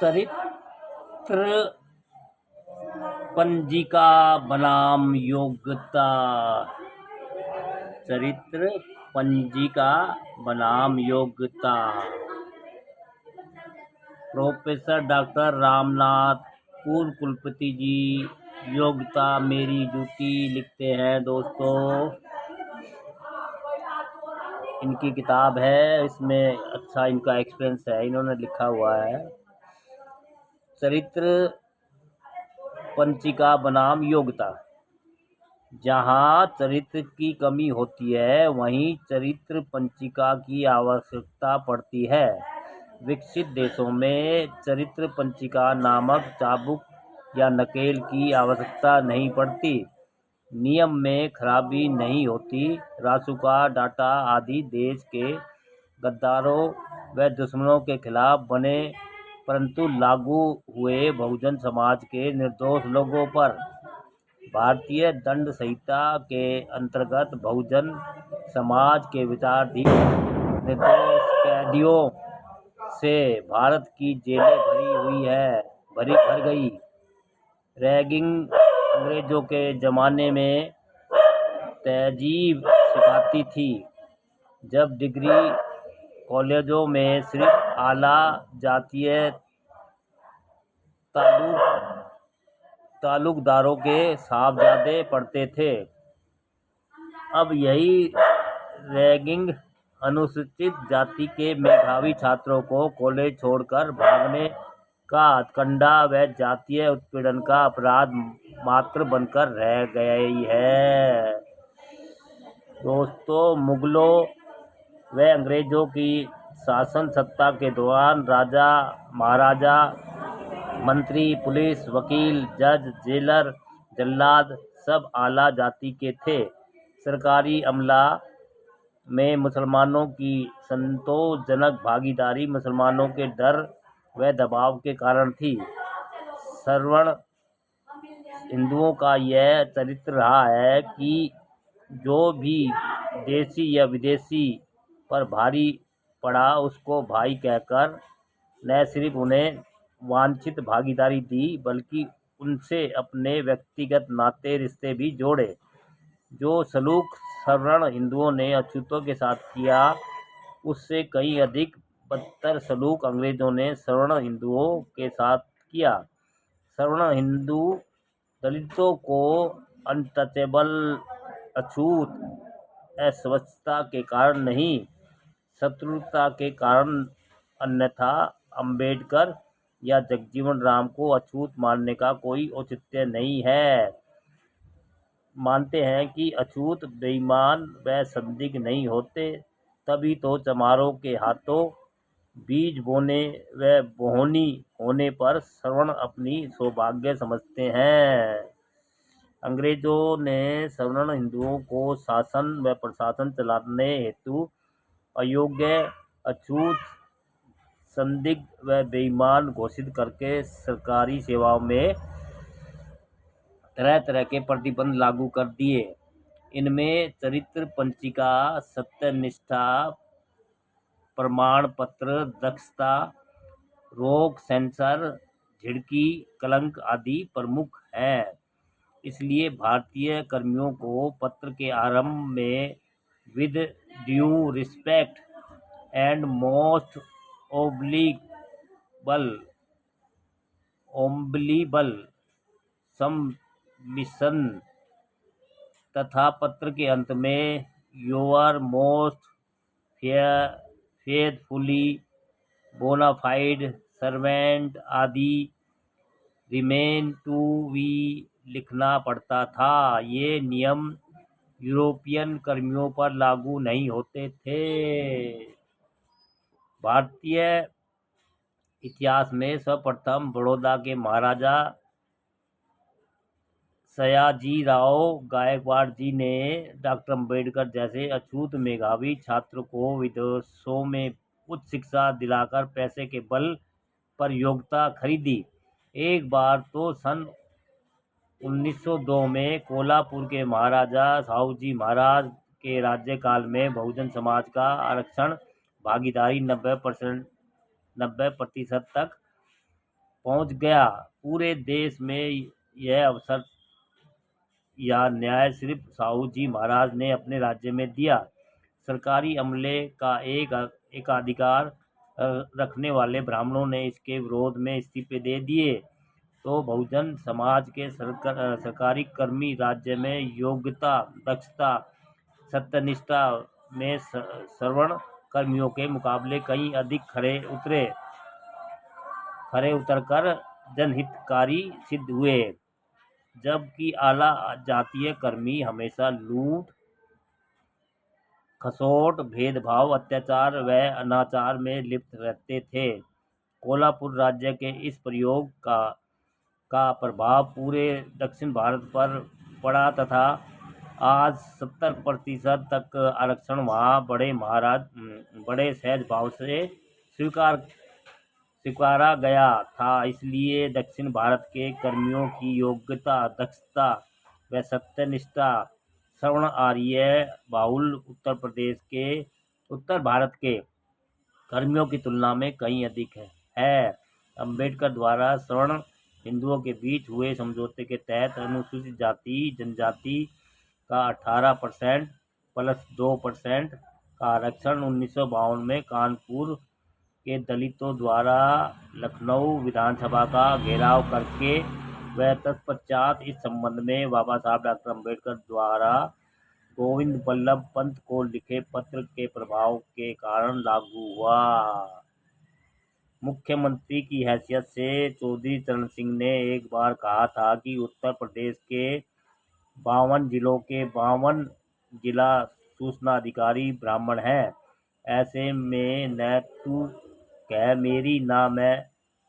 चरित्र पंजिका बनाम योग्यता। चरित्र पंजिका बनाम योग्यता। प्रोफेसर डॉक्टर रामनाथ पूर्व कुलपति जी योग्यता मेरी जूती लिखते हैं दोस्तों। इनकी किताब है, इसमें अच्छा इनका एक्सपीरियंस है, इन्होंने लिखा हुआ है चरित्र पंचिका बनाम योग्यता। जहाँ चरित्र की कमी होती है वहीं चरित्र पंचिका की आवश्यकता पड़ती है। विकसित देशों में चरित्र पंचिका नामक चाबुक या नकेल की आवश्यकता नहीं पड़ती। नियम में खराबी नहीं होती। रासुका, डाटा आदि देश के गद्दारों व दुश्मनों के खिलाफ बने, परंतु लागू हुए बहुजन समाज के निर्दोष लोगों पर। भारतीय दंड संहिता के अंतर्गत बहुजन समाज के विचाराधीन निर्दोष कैदियों से भारत की जेलें भर गई। रैगिंग अंग्रेजों के ज़माने में तहजीब सिखाती थी, जब डिग्री कॉलेजों में सिर्फ आला जातीय ताल्लुकदारों के साहबजादे पढ़ते थे। अब यही रैगिंग अनुसूचित जाति के मेधावी छात्रों को कॉलेज छोड़कर भागने का हथकंडा व जातीय उत्पीड़न का अपराध मात्र बनकर रह गई है। दोस्तों, मुगलों व अंग्रेजों की शासन सत्ता के दौरान राजा, महाराजा, मंत्री, पुलिस, वकील, जज, जेलर, जल्लाद सब आला जाति के थे। सरकारी अमला में मुसलमानों की संतोषजनक भागीदारी मुसलमानों के डर व दबाव के कारण थी। सवर्ण हिंदुओं का यह चरित्र रहा है कि जो भी देसी या विदेशी पर भारी पड़ा उसको भाई कहकर न सिर्फ उन्हें वांछित भागीदारी दी, बल्कि उनसे अपने व्यक्तिगत नाते रिश्ते भी जोड़े। जो सलूक सवर्ण हिंदुओं ने अछूतों के साथ किया, उससे कहीं अधिक बदतर सलूक अंग्रेजों ने सवर्ण हिंदुओं के साथ किया। सवर्ण हिंदू दलितों को अनटचेबल, अछूत, अस्वच्छता के कारण नहीं, शत्रुता के कारण, अन्यथा अंबेडकर या जगजीवन राम को अछूत मानने का कोई औचित्य नहीं है। मानते हैं कि अछूत, बेईमान व संदिग्ध नहीं होते, तभी तो चमारों के हाथों बीज बोने व बोहनी होने पर सवर्ण अपनी सौभाग्य समझते हैं। अंग्रेजों ने सवर्ण हिंदुओं को शासन व प्रशासन चलाने हेतु अयोग्य, अछूत, संदिग्ध व बेईमान घोषित करके सरकारी सेवाओं में तरह तरह के प्रतिबंध लागू कर दिए। इनमें चरित्र पंचिका, सत्यनिष्ठा प्रमाण पत्र, दक्षता, रोक, सेंसर, झिड़की, कलंक आदि प्रमुख हैं। इसलिए भारतीय कर्मियों को पत्र के आरंभ में with due respect and most humble submission तथा पत्र के अंत में your most faithfully bonafide servant आदि रिमेन टू बी लिखना पड़ता था। ये नियम यूरोपियन कर्मियों पर लागू नहीं होते थे। भारतीय इतिहास में सर्वप्रथम बड़ौदा के महाराजा सयाजीराव गायकवाड़ जी ने डॉक्टर अम्बेडकर जैसे अछूत मेधावी छात्र को विदेशों में उच्च शिक्षा दिलाकर पैसे के बल पर योग्यता खरीदी। एक बार तो सन 1902 में कोल्हापुर के महाराजा साहूजी महाराज के राज्यकाल में बहुजन समाज का आरक्षण भागीदारी 90% तक पहुंच गया। पूरे देश में यह अवसर या न्याय सिर्फ साहू जी महाराज ने अपने राज्य में दिया। सरकारी अमले का एकाधिकार रखने वाले ब्राह्मणों ने इसके विरोध में इस्तीफे दे दिए, तो बहुजन समाज के सरकारी कर्मी राज्य में योग्यता, दक्षता, सत्यनिष्ठा में श्रवण कर्मियों के मुकाबले कहीं अधिक खरे उतरकर जनहितकारी सिद्ध हुए, जबकि आला जातीय कर्मी हमेशा लूट, खसोट, भेदभाव, अत्याचार व अनाचार में लिप्त रहते थे। कोल्हापुर राज्य के इस प्रयोग का प्रभाव पूरे दक्षिण भारत पर पड़ा तथा आज 70% तक आरक्षण वहाँ बड़े सहज भाव से स्वीकारा गया था। इसलिए दक्षिण भारत के कर्मियों की योग्यता, दक्षता व सत्यनिष्ठा श्रवण आर्य बाहुल उत्तर भारत के कर्मियों की तुलना में कहीं अधिक है। अंबेडकर द्वारा सवर्ण हिंदुओं के बीच हुए समझौते के तहत अनुसूचित जाति जनजाति का 18% प्लस 2% का आरक्षण 1952 में कानपुर के दलितों द्वारा लखनऊ विधानसभा का घेराव करके व तत्पश्चात इस संबंध में बाबा साहब डॉक्टर अम्बेडकर द्वारा गोविंद बल्लभ पंत को लिखे पत्र के प्रभाव के कारण लागू हुआ। मुख्यमंत्री की हैसियत से चौधरी चरण सिंह ने एक बार कहा था कि उत्तर प्रदेश के 52 जिलों के 52 जिला सूचना अधिकारी ब्राह्मण हैं। ऐसे में न तू कह मेरी न मैं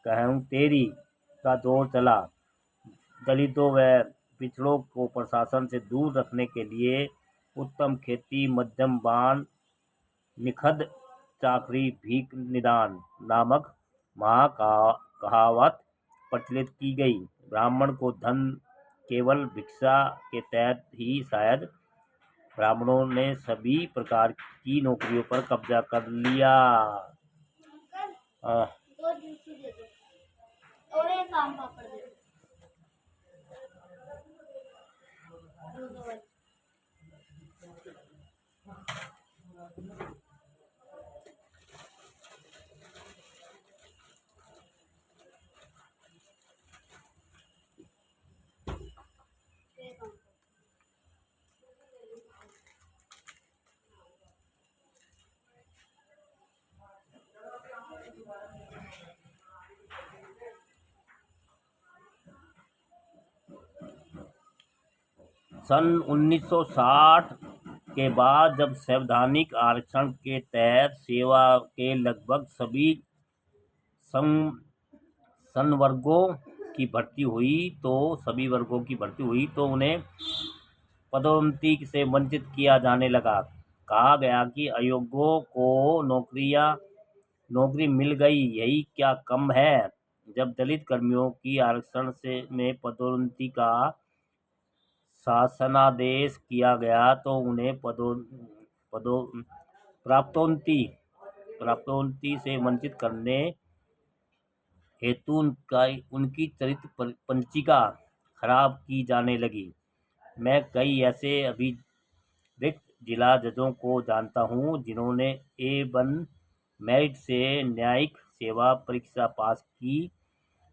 कहूँ तेरी का दौर चला। दलितों व पिछड़ों को प्रशासन से दूर रखने के लिए उत्तम खेती, मध्यम बान, निखद चाकरी, भीख निदान नामक महाकहावत प्रचलित की गई। ब्राह्मण को धन केवल भिक्षा के तहत ही शायद ब्राह्मणों ने सभी प्रकार की नौकरियों पर कब्जा कर लिया। सन 1960 के बाद जब संवैधानिक आरक्षण के तहत सेवा के लगभग सभी संवर्गों की भर्ती हुई तो उन्हें पदोन्नति से वंचित किया जाने लगा। कहा गया कि अयोग्यों को नौकरी मिल गई, यही क्या कम है। जब दलित कर्मियों की आरक्षण में पदोन्नति का शासनादेश किया गया तो उन्हें प्राप्तोन्नति से वंचित करने हेतु उनकी चरित्र पंचिका खराब की जाने लगी। मैं कई ऐसे अभिव्यक्त जिला जजों को जानता हूँ जिन्होंने A1 मेरिट से न्यायिक सेवा परीक्षा पास की।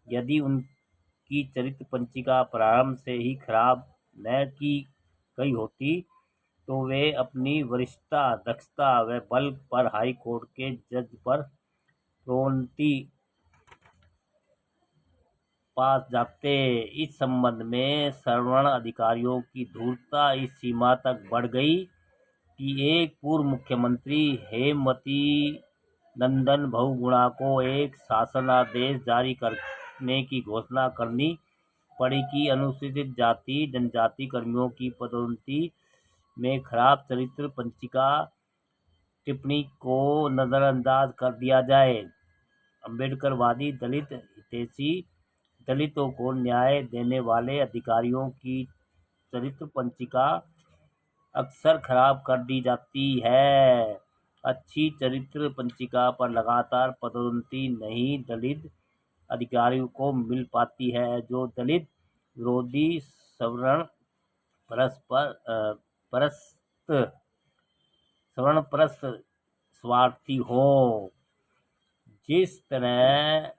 यदि उनकी चरित्र पंचिका प्रारंभ से ही खराब न की गई होती तो वे अपनी वरिष्ठता, दक्षता व बल पर हाई कोर्ट के जज पर प्रोन्नति पास जाते। इस संबंध में सवर्ण अधिकारियों की धूर्तता इस सीमा तक बढ़ गई कि एक पूर्व मुख्यमंत्री हेमवती नंदन बहुगुणा को एक शासनादेश जारी करने की घोषणा करनी पड़ी कि अनुसूचित जाति जनजाति कर्मियों की पदोन्नति में खराब चरित्र पंचिका टिप्पणी को नजरअंदाज कर दिया जाए। अम्बेडकरवादी दलित हितैषी दलितों को न्याय देने वाले अधिकारियों की चरित्र पंचिका अक्सर खराब कर दी जाती है। अच्छी चरित्र पंचिका पर लगातार पदोन्नति नहीं, दलित अधिकारियों को मिल पाती है जो दलित विरोधी सवर्ण परस्त स्वार्थी हो। जिस तरह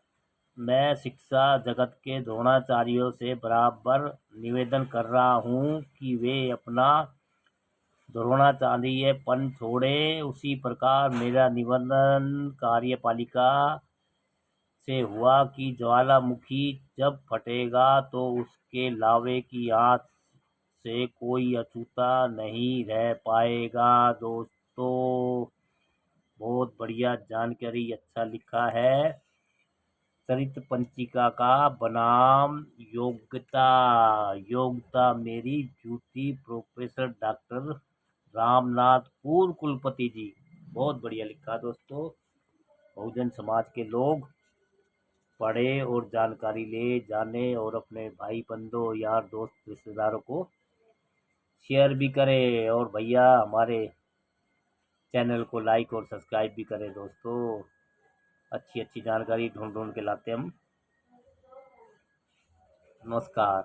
मैं शिक्षा जगत के द्रोणाचार्यों से बराबर निवेदन कर रहा हूँ कि वे अपना द्रोणाचार्यपन छोड़े, उसी प्रकार मेरा निवेदन कार्यपालिका से हुआ कि ज्वालामुखी जब फटेगा तो उसके लावे की आंच से कोई अछूता नहीं रह पाएगा। दोस्तों, बहुत बढ़िया जानकारी, अच्छा लिखा है। चरित्र पंचिका का बनाम योग्यता। योग्यता मेरी जूती प्रोफेसर डॉक्टर रामनाथ पूर्व कुलपति जी। बहुत बढ़िया लिखा दोस्तों। बहुजन समाज के लोग पढ़े और जानकारी ले, जाने और अपने भाई बंधु, यार, दोस्त, रिश्तेदारों को शेयर भी करें। और भैया हमारे चैनल को लाइक और सब्सक्राइब भी करें दोस्तों। अच्छी अच्छी जानकारी ढूंढ ढूंढ के लाते हम। नमस्कार।